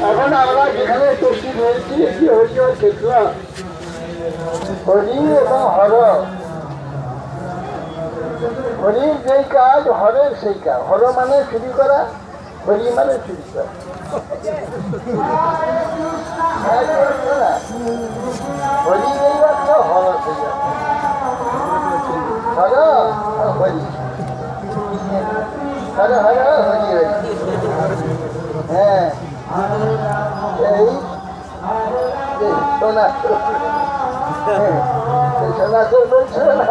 এখন আমরা যেখানে উপস্থিত হয়েছি এটি হচ্ছে ক্ষেত্র হরি এবং হর। হরির যেই কাজ হরের সেই কাজ। হর মানে চুরি করা, হরি মানে চুরি করা। হরি যেই অর্থ হর সেই হর হরি, হর হর হরি হরি। হ্যাঁ, এই সোনা সোনাচুর বলছিল না,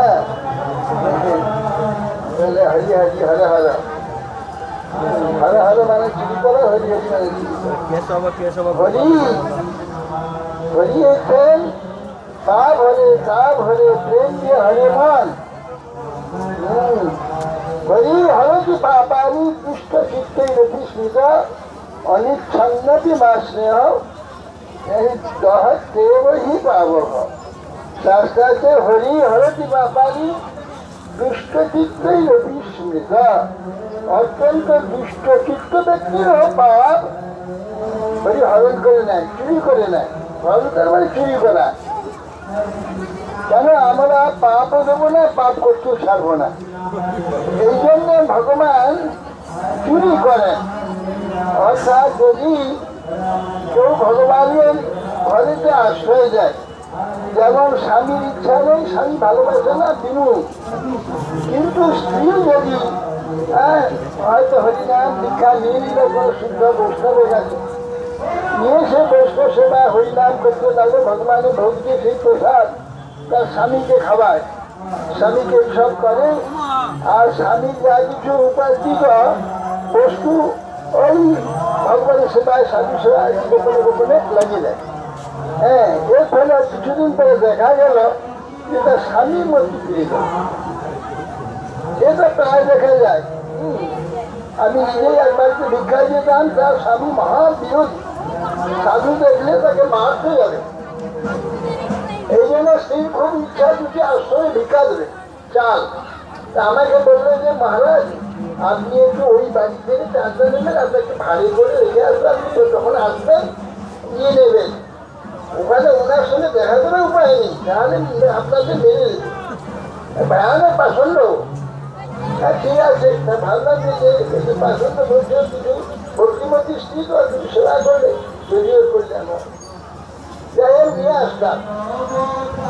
বলে হরি হরি হর হর। হর হর মানে চুরি করো, হরি হরি মানে হরি। হরি হচ্ছেন কাব হরে, কাব হরে প্রেম দিয়ে হরে মন। হরি হরতি পাপানি পৃষ্ঠ চিত্তে রতি স্মৃত অনিচ্ছন্নতি মা স্নেহ দেব হি পাবক। শাস্ত্রাতে হরি হরতি পাপানি দুষ্ট চিত্তই রতি স্মৃত। অত্যন্ত দুষ্ট চিত্ত ব্যক্তিরও পাপ হরি হরণ করে নেয়, চুরি করে নেয়। হরণ তার মানে চুরি করা। কেন আমরা পাপও দেবো না, পাপ করতেও ছাড়বো না। এই জন্য ভগবান চুরি করেন। অর্থাৎ যদি কেউ ভগবানের ঘরেতে আশ্রয় যায়, যেমন স্বামীর ইচ্ছা নেই, স্বামী ভালোবাসে না বিনু, কিন্তু স্ত্রী যদি হয়তো হরিনাম দীক্ষা নিয়ে নিল কোনো শুদ্ধ বৈষ্ণবের কাছে, নিয়ে সে বৈষ্ণব সেবা হরিনাম করতে লাগলো, ভগবানের ভোগ দিয়ে সেই প্রসাদ তার স্বামীকে খাওয়ায়, স্বামীকে সব করে। আর স্বামীর যা কিছু উপার্জিত বস্তু ওই ভগবানের সেবায় সাধু সেবায় গোপনে গোপনে লাগিয়ে দেয়। হ্যাঁ, এর ফলে কিছুদিন পরে দেখা গেল যে তার স্বামীর মধ্যে ফিরে গেল। এটা প্রায় দেখা যায়। আমি নিজেই একবারকে ভিক্ষা দিতাম, তার স্বামী মহা বিরোধী, সাধু দেখলে তাকে মারতে যাবে। এই জন্য স্ত্রীর খুব ইচ্ছা দুটি আশ্রয় ভিক্ষা দেবে চাল। আমাকে বললো যে মহারাজ আপনি একটু ওই বাড়ি থেকে চালটা নেবেন, আপনাকে ভারী করে রেখে আসবে, আপনি যখন আসবেন নিয়ে নেবেন। ওখানে ওনার সঙ্গে দেখা করার উপায় নেই, তাহলে আপনাকে মেরে দেবে, ভয়ানক পাষণ্ড। ঠিক আছে, ভাবলাম যে পাষণ্ড বলছে কিছু ভক্তিমতী স্ত্রী তো তুমি সেবা করলে, যদিও করলে আমার যাই হোক নিয়ে আসতাম।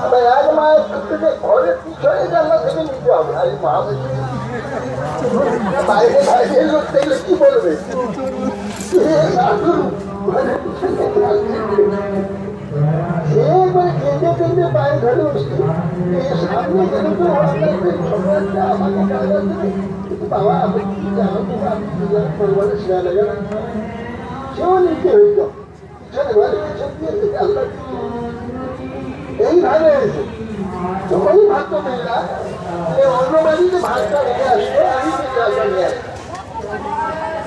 আবার এক মায়ের থেকে ঘরের পিছনে জানলা থেকে নিতে হবে। আরে মহাবেশী বাইরে বাইরে লোক দেখলে কি বলবে? কেঁদে কেঁদে পায়ে ধরে উঠছে, সামনে গেলে তো আমাকে কাজা দেবে, কিন্তু বাবা আমি কি জানো, আমি পরিবারের সেরা লাগে না, সেও নিতে হইত পিছনে ঘরে পিছন দিয়ে আল্লাহ এইভাবে ওই ভাবতো মেয়েরা যে অন্য বাড়িতে ভাতটা রেখে আসতো, আমি যে চালটা নিয়ে আসতো।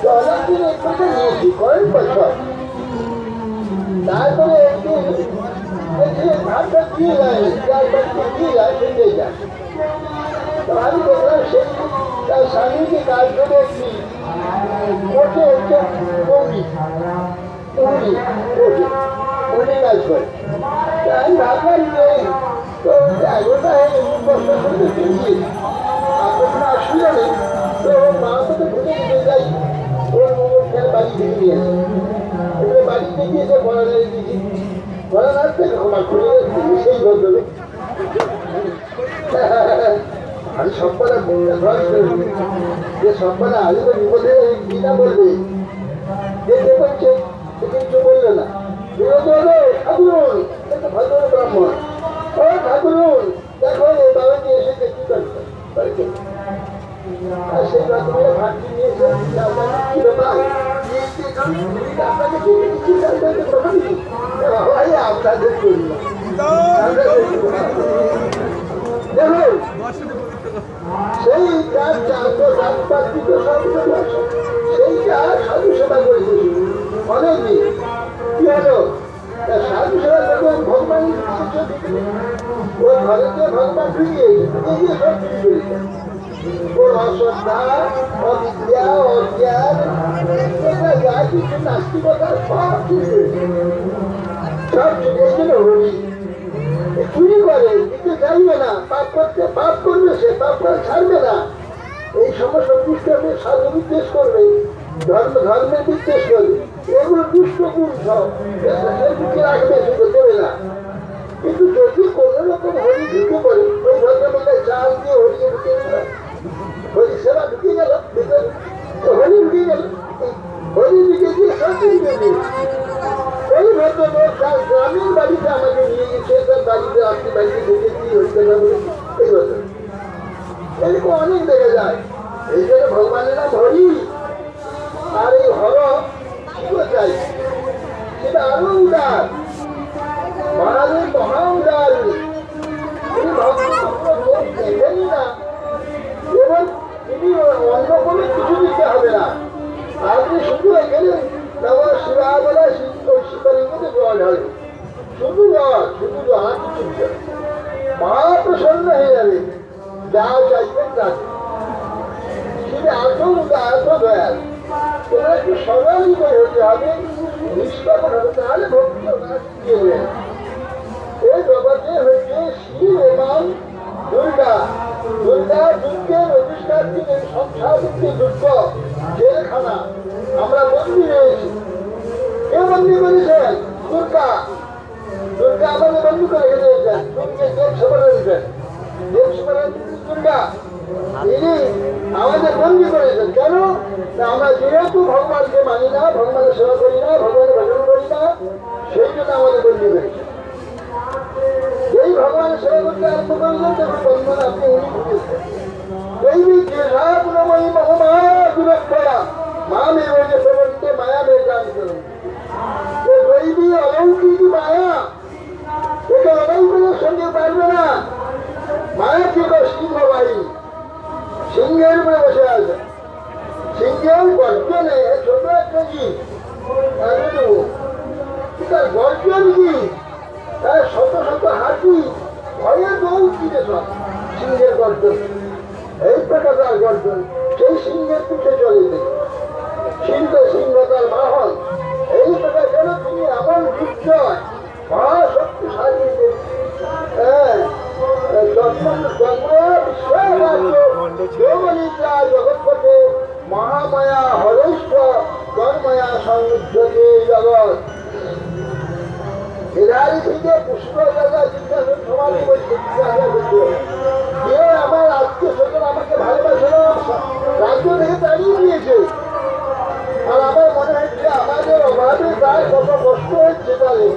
তো অনেকদিন একটু নিয়েছি, কয়েক বছর। তারপরে একদিন দেখি ভাতটা দিয়ে যায়, চাল বাড়িতে দিয়ে যায়, ফেটে যায়। তো আমি দেখলাম সেই তার স্বামীকে কাজ করে একটি ওঠে হচ্ছে কৌড়ি কৌড়ি ওঠে উনি কাজ করে। আমি ভাবলাম যে তো 11টা কষ্ট করতে দিয়েছি, আপনার কোনো অসুবিধা নেই, তো মা তো ঘুরে নিয়ে যাই, ওর খেলে বাড়ি থেকে নিয়ে আসে। এবারে বাড়িতে গিয়েছে গলা নাড়িয়ে দিয়েছি, গলা নাড়তে আমার খুলে সেই ভদ্রলোক। আমি সবকটা যে সবকটা আসবে বিপদে কিনা বলবে, দেখতে পাচ্ছে সে কিছু বললো না। ঠাকুরুন ভদ্র ব্রাহ্মণ, ও ঠাকুরুন দেখো এই বাবাকে এসেছে কি করছে, আর সেই রকমের ভাতটি নিয়েছে। আপনাদের করি দেখুন সেই সেইটা সাধু সেবা করেছে অনেকদিন। কি হলো সাধু সেবা করবে ভগবান ওই ঘরেতে ভগবান ফিরিয়ে সব কিছু করেছে। ওর অশ্রদ্ধা, অবিদ্যা, অজ্ঞান, যা কিছু নাস্তিকতা সব কিছু সব এই জন্য হরি চুরি করে, দিতে চাইবে না, পাপ করতে পাপ করবে, সে পাপ করে ছাড়বে না। এই সমস্ত দুষ্টকে সাধু বিদ্বেষ করবে, ধর্মের বিদ্বেষ করবে, এগুলো দুষ্ট গুণ সব বুকে রাখবে, শুধু দেবে না। কিন্তু যদি কোন রকম হরি ঢুকে পড়ে, ওই ভদ্রমহিলায় চাল দিয়ে হরিয়ে ঢুকে গেল, হরি সেবা ঢুকে গেল, হরি ঢুকে গেল, হরি ঢুকে গিয়ে সত্যি ঢুকে ওই ভদ্রলোক তার গ্রামের বাড়িতে আমাকে নিয়ে গেছে, তার বাড়িতে আপনি বাড়িতে ঢুকেছি হরিকথা বলেছি, এই ভদ্র এরকম অনেক দেখা যায়। এই জন্য ভগবানের নাম হরি। আর এই হর শিব চাই, সেটা আরো উদার, মহাদেব মহা উদার, তিনি ভক্ত দেখেনি না, এবং তিনি অন্য কোনো কিছু দিতে হবে না। আপনি শুধু এখানে শিবা বলা শিবলিঙ্গতে জল ঢালে, শুধু জল, শুধু জল, আর কিছু মহাপ্রসন্ন হয়ে যাবে, যা চাইবেন তা। সেটা এত উদার, এত দয়াল, তোমরা একটু সবাই করে হতে হবে, নিষ্পাপন হবে, তাহলে ভক্তি হবে। এই জগতে হচ্ছে শিব এবং দুর্গা। দুর্গা দুর্গের অধিষ্ঠান থেকে সংসার থেকে দুর্গ জেলখানা, আমরা বন্দী রয়েছি। কে বন্দী করেছেন? দুর্গা। দুর্গা আমাদের বন্দী করে রেখে দিয়েছেন, দেব সেবা দিয়েছেন, দেব সেবা দুর্গা তিনি আমাদের বন্দী করেছেন। কেন? আমরা যেহেতু ভগবানকে মানি না, ভগবানের সেবা করি না, ভগবানের ভজন করি না, সেই জন্য আমাদের বন্দী করেছেন। এই ভগবানের সেবা করতে আরম্ভ করলেন, তখন বন্ধন আপনি উনি বুঝেছেন। দৈবিক দেশাগুণময়ী মহমা দুরক্ষয়া মা মেয়ে প্রবর্তে মায়া বেদান করুন। দৈবী অলৌকিক মায়া, একে অলৌকিকের সঙ্গে পারবে না। মায়া ছিল সিংহবাহী, সিংহের উপরে বসে আছে, সিংহের গর্জনে ছোট একটা জীব, তার গর্জন কি, তার শত শত হাতি ভয়ে দৌড়িতে সব সিংহের গর্জন, এই প্রকার তার গর্জন, সেই সিংহের পিঠে চলে সিংহ, সিংহ তার বাহন। এই প্রকার কেন তিনি এমন বিজয় মহাশক্তিশালী, জগৎপথে মহামায়া হরেশ্ব তন্ময়া সংযুদ্ধে জগৎ। এধারি থেকে পুষ্প জিজ্ঞাসা সমাধি যে আমার আত্মীয় স্বজন আমাকে ভালোবাসে না, রাজ্য থেকে তাড়িয়ে দিয়েছে, আর আমার মনে হচ্ছে আমাদের অভাবে তার কত কষ্ট হচ্ছে, তাহলে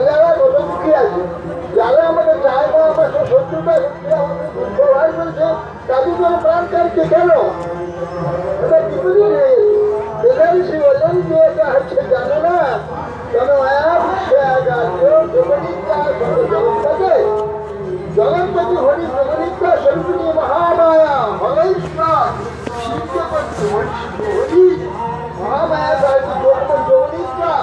যারা কত দুঃখী আছে, যারা আমাকে চায় না, আমার শত্রুতা হচ্ছে, আমাদের দুঃখ বলছে, তাদের জন্য প্রাণ কাটছে কেন? এটা বিপরীত হয়ে গেছে। সে বললেন যে এটা হচ্ছে জানে না, কেন জগৎপতি হরি জগনিকা স্বরূপিণী মহামায়া হরেশ্বর শিবকে করছে হরি মহামায়া জগনিকা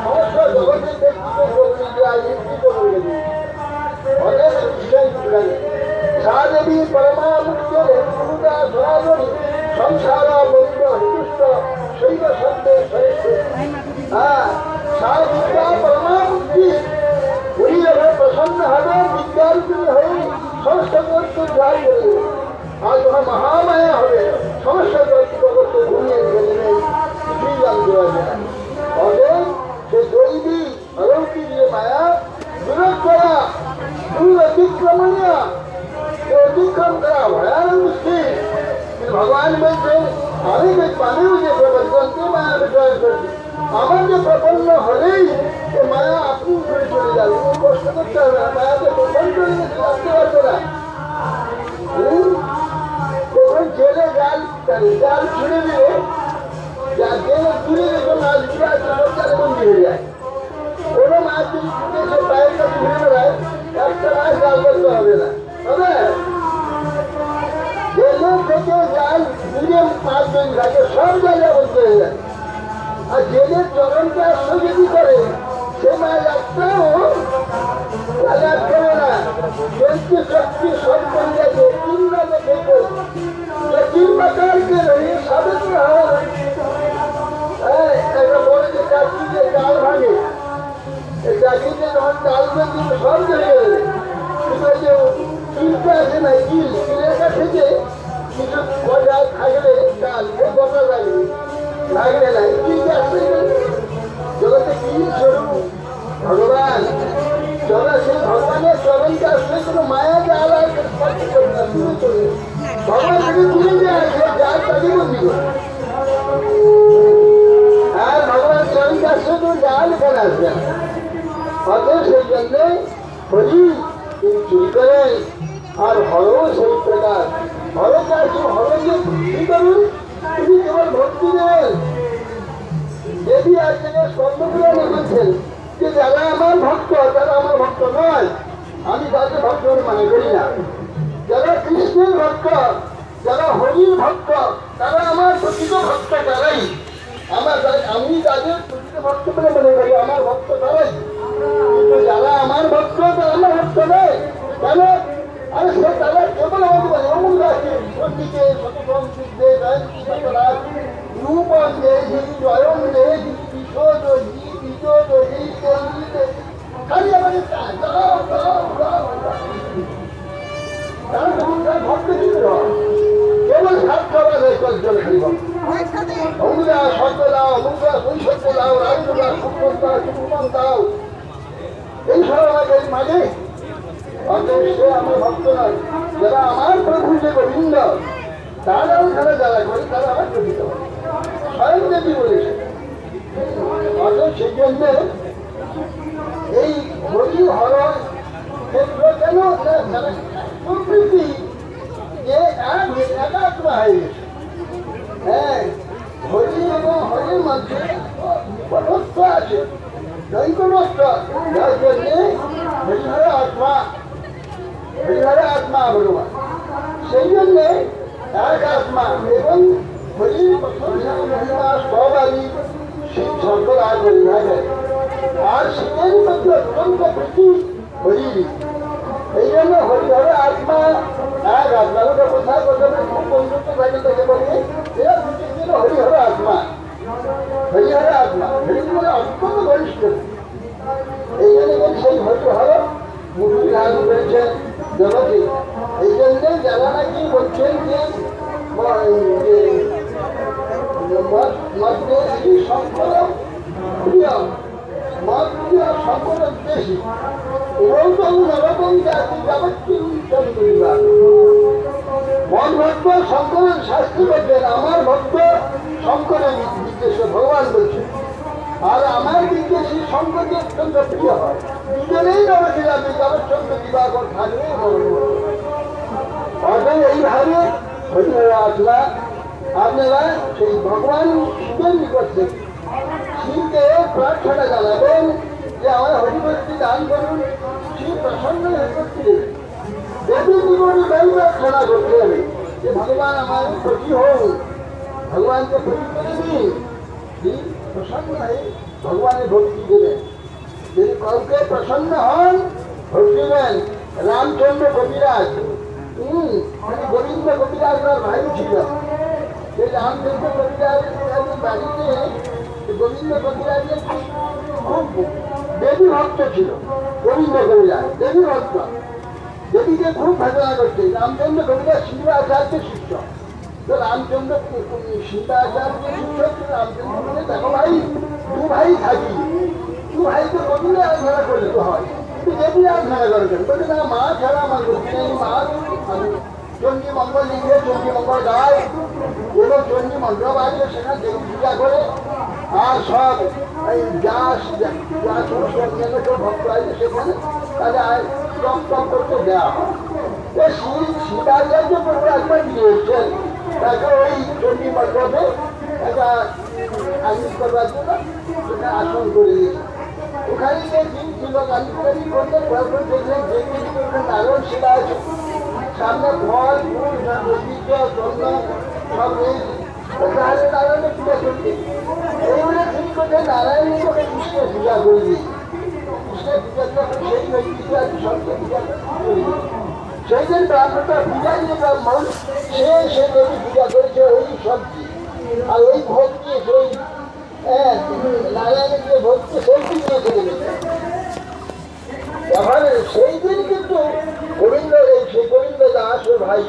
সমস্ত জগতের ব্যক্তিকে জগনিকা নির্মিত করে অনেক নিশ্চয় সাদেবী পরমা মুক্তির হেতুদা সনাতনী সংসার বন্ধ হেতুষ্ট শৈব সন্দেহ বিদ্যা পরমা মুক্তি, উনি যখন প্রসন্ন হবে, বিদ্যার হয়ে সমস্ত জগৎকে উদ্ধার করবে। আর যখন মহামায়া হবে, সমস্ত জগৎকে ঘুমিয়ে ফেলবে, কিছুই জানতে পারবে না। অতএব সে দৈবী অলৌকিক যে মায়া দূর করা, দূর অতিক্রমণীয়, অতিক্রম করা ভয়ানক মুশকিল। ভগবান বলছেন আমি পানিও যে প্রবর্তনকে মায়া বিজয় করছি, আমার যে প্রপন্ন হলেই মায়া আপনি করে চলে যাবে, কষ্ট করতে হবে না, মায়াকে প্রপন্ন করে আসতে পারবে না। যখন জেলে জাল জাল ছুড়ে দিলে, জেলে ছুড়ে দিলে মাছ ঘুরে আসে, সরকারে বন্দী হয়ে যায়। কোনো মাছ যদি ছুটে সে পায়ের কাছে ঘুরে বেড়ায়, একটা মাছ জাল করতে হবে না, হবে? জেলে থেকে জাল ঘুরে মাছ যদি থাকে, সব জায়গায় বন্ধ হয়ে যায়। আর জেলের জগনটা যদি করে, সে মাছ একটাও তাহলে আর করে না, শক্তি সব করে গেছে, একটা বড় যে চাকরি যে ডাল ভাঙে এই চাকরিতে যখন ডাল ভাঙে সব চলে গেলে কিন্তু ওই যে কিলটা আছে না কিলের কাছে যে কিছু গজা থাকলে ডাল এই গজা লাগবে লাগলে নাই কিলকে আসতে জগতে কিল স্বরূপ ভগবান চলা সেই ভগবানের চরণকে আসলে কোনো মায়া জাল আর ভগবান থেকে দূরে যে আসে যার তাকে বন্দি করে আর ভগবান চরণকে আসলে কোনো জাল এখানে আসবে না অতএব সেই জন্যে হরি তিনি চুরি করেন আর হরও সেই প্রকার হরকে আসে হরকে কি করুন তিনি কেবল ভক্তি দেবেন দেবী আর থেকে স্কন্দপুরাণে বলছেন যে যারা আমার ভক্ত তারা আমার ভক্ত নয় আমি তাদের ভক্ত বলে মনে করি না যারা কৃষ্ণের ভক্ত যারা হরির ভক্ত তারা আমার প্রকৃত ভক্ত তারাই আমি তাদের প্রকৃত ভক্ত বলে মনে করি আমার ভক্ত তারাই কিন্তু যারা আমার ভক্ত তারা আমার ভক্ত নয় কেন আরে সে তারা কেবল আমাকে বলে অমূল আছে সত্যিকে সততম সিদ্ধে জয়ন্তরাজ রূপম দেহি জয়ম দেহি বিশোদহি বিজোদহি খালি আমাকে তারা ভক্ত চিত্র কেবল স্বার্থবাদ জল খালি অমুদা সত্য দাও অমুদা সৈসত্য দাও রাজুদা সুপ্রস্তা সুপ্রমান দাও এইসব আমাকে মাঝে অতএব সে আমার ভক্ত নয় যারা আমার প্রভু যে গোবিন্দ তারাও যারা যারা করে তারা আমার প্রকৃত স্বয়ং দেবী বলেছে অতএব সেই জন্য এই হরি হরণ ক্ষেত্র কেন প্রকৃতি যে একাত্মা হয়ে গেছে হ্যাঁ হরি এবং হরির মধ্যে পরত্ব আছে দৈকমত্ব যার জন্যে হরিহর আত্মা ভগবান সেই জন্যে এক আত্মা এবং হরির মহিমা সব আদি শিব শঙ্কর আর হরিহা যায় আর শিবের মধ্যে অত্যন্ত প্রতি হরির এই জন্য হরিহর আত্মা এক আত্মা ওটা কোথায় কোথায় খুব বন্ধুত্ব থাকে তাকে বলি এরা দুটি ছিল হরিহর আত্মা হরির মানে অত্যন্ত ঘনিষ্ঠ এই জন্য সেই হরিহর মুখী ধারণ করেছেন জগতে এই জন্যে যারা নাকি বলছেন যে শঙ্কর প্রিয় মত প্রিয় শঙ্কর বেশি রৌতম নরতম জাতি যাবতীয় মন ভক্ত শঙ্করের শাস্তি করছেন আমার ভক্ত শঙ্করের বিদ্বেষ ভগবান বলছেন আর আমার বিদ্বেষী শঙ্করকে অত্যন্ত প্রিয় হয় দুজনেই আমাকে যাবে যাবচ্ছন্দ দিবাকর থাকবে অতএব এইভাবে হরিহর আত্মা আপনারা সেই ভগবান শিবের নিকট থেকে শিবকে প্রার্থনা জানাবেন যে আমার হরিভক্তি দান করুন শিব প্রসন্ন হয়ে করতে দেবী নিকটে তাই প্রার্থনা করতে হবে যে ভগবান আমার প্রতি হোক ভগবানকে প্রতি করে দিন শিব প্রসন্ন হয়ে ভগবানের ভক্তি দেবেন যদি কাউকে প্রসন্ন হন ভক্তি দেন রামচন্দ্র কবিরাজ গোবিন্দ কবিরাজ তার ভাই ছিল সেই রামচন্দ্র কবিরাজ বাড়িতে গোবিন্দ কবিরাজের খুব দেবী ভক্ত ছিল গোবিন্দ কবিরাজ দেবী ভক্ত দেবীকে খুব ভজনা করছে রামচন্দ্র কবিরাজ শিবাচার্যের শিষ্য তো রামচন্দ্র সীতাচার্যের শিষ্য রামচন্দ্র বলে দেখো ভাই দু ভাই থাকি দু ভাইকে কবিরে আরাধনা করলে তো হয় কিন্তু দেবী আরাধনা করবেন বলে না মা ছাড়া আমার গতি নেই মা আমি চণ্ডী মঙ্গল লিখে চণ্ডী মঙ্গল গায় এবং চণ্ডী মন্ত্র বাজে সেখানে দেবী পূজা করে আর সব এই ভক্ত আছে সেখানে তাহলে টপ টপ করতে দেওয়া হয় সীতাচার্য প্রভু একবার দিয়েছেন তাকে ওই চণ্ডী মন্ত্রতে একটা আয়োজন করবার জন্য সেটা আসন করে দিয়েছে ওখানে যে দিন ছিল গান্ধী করতে দেখলেন যে নারায়ণ শিলা আছে সামনে ফল ফুল ঐতিহ্য চন্দন সব রয়েছে তাহলে নারায়ণের পূজা করতে এইগুলো ঠিক করতে নারায়ণের ওকে কৃষ্ণের পূজা করে দিয়েছে কৃষ্ণের পূজা যখন সেই ঐতিহ্য আছে সবকে পূজা করে সেই দিন ব্রাহ্মণটা পূজা যে ব্রাহ্মণ সে দেবী পূজা করেছে ওই সবজি আর ওই ভোগ নিয়ে ওই নারায়ণের যে ভোগকে সেই দিন নিয়ে চলে গেছে। এবার সেই দিন কিন্তু গোবিন্দ সেই গোবিন্দ দাস ও ভাই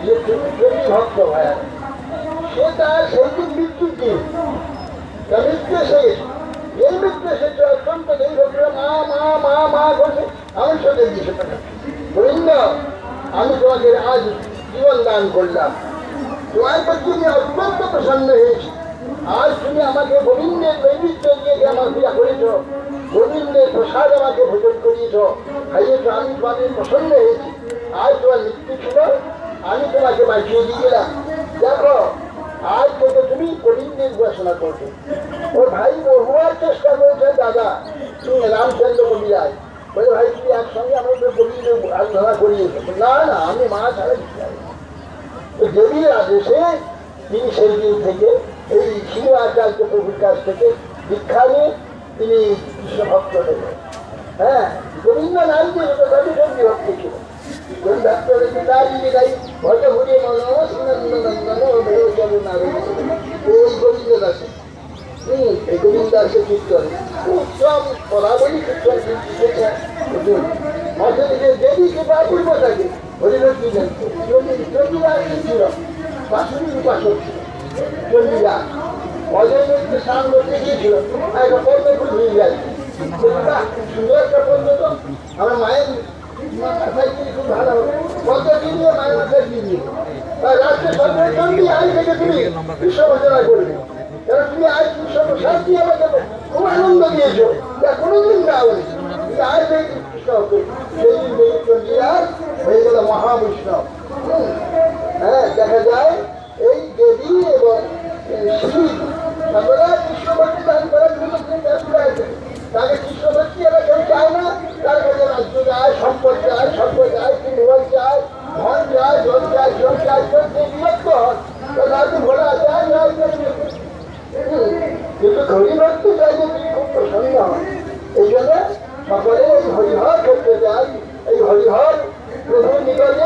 যে ভক্ত ভাই সে তার সেই দিন মৃত্যুর দিন মৃত্যু শেষ। এই মৃত্যু শেষে অত্যন্ত দেরি ভক্তরা মা মা মা মা করছে। আমি সঙ্গে দিয়েছে গোবিন্দ, আমি তোমাকে আজ জীবন দান করলাম, তোমার প্রতি আমি অত্যন্ত প্রসন্ন হয়েছি। আজ তুমি আমাকে গোবিন্দের নৈবেদ্য দিয়ে আমার পূজা করেছ, গোবিন্দের প্রসাদ আমাকে ভোজন করিয়েছ, খাইয়েছ, আমি তোমাকে প্রসন্ন হয়েছি। আজ তোমার মৃত্যু ছিল, আমি তোমাকে বাঁচিয়ে দিয়ে গেলাম। দেখো আজ থেকে তুমি গোবিন্দের উপাসনা করবে। ওর ভাই বহুবার চেষ্টা করেছেন, দাদা তুমি রামচন্দ্র কবিরাজ বলে ভাই তুমি একসঙ্গে আমাদের গোবিন্দের আরাধনা করিয়েছো। না না, আমি মা ছাড়া দিতে পারি। দেবীর আদেশে তিনি সেই দিন থেকে এই শ্রীরাচার্য প্রভুর কাছ থেকে দীক্ষা নিয়ে তিনি কৃষ্ণ ভক্ত হলেন। গোবিন্দ নাম দিয়ে সঙ্গী ভক্ত ছিল। এই গোবিন্দ দাসে এই গোবিন্দ দাসের কীর্তন উত্তম পদাবলী কীর্তন দেবী কৃপা পূর্ব থাকে হরিণী চন্ডীদাস ছিল, বাসুরীর উপাসক ছিল চন্ডীদাস। অজয় মধ্যে স্নান করতে গিয়েছিল, একটা পদ্ম ফুল ভুলে যাচ্ছে। সুন্দর একটা পদ্ম তো আমার মায়ের মাথায় দিয়ে খুব ভালো হবে, পদ্ম কিনিয়ে মায়ের মাথায় দিয়ে দিয়ে রাষ্ট্রের সরকার চন্ডী আজ থেকে তুমি বিশ্ব ঘোষণা করবে। কারণ তুমি আজ বিশ্ব প্রসাদ দিয়ে আমাকে খুব আনন্দ দিয়েছো, তা কোনোদিন যাওনি। আজ থেকে কৃষ্ণ সেই দিন দেবী চন্ডীদাস হয়ে গেল মহাবৈষ্ণব। দেখা যায় এই দেবী এবং শিব সর্বদা কৃষ্ণভক্তি দান করার জন্য ব্যস্ত আছে। তাকে কৃষ্ণভক্তি এরা কেউ চায় না, তার কাছে রাজ্য চায়, সম্পদ চায়, সম্পদ চায়, মোবাইল চায়, ধন চায়, জল চায়, জল চায়, বিরক্ত হন। তাকে ভোলা চায় কিন্তু হরিভক্তি চাই যে তিনি খুব প্রসন্ন হন। এই জন্য সকলে এই হরিহর করতে চায়। এই হরিহর প্রভুর নিকটে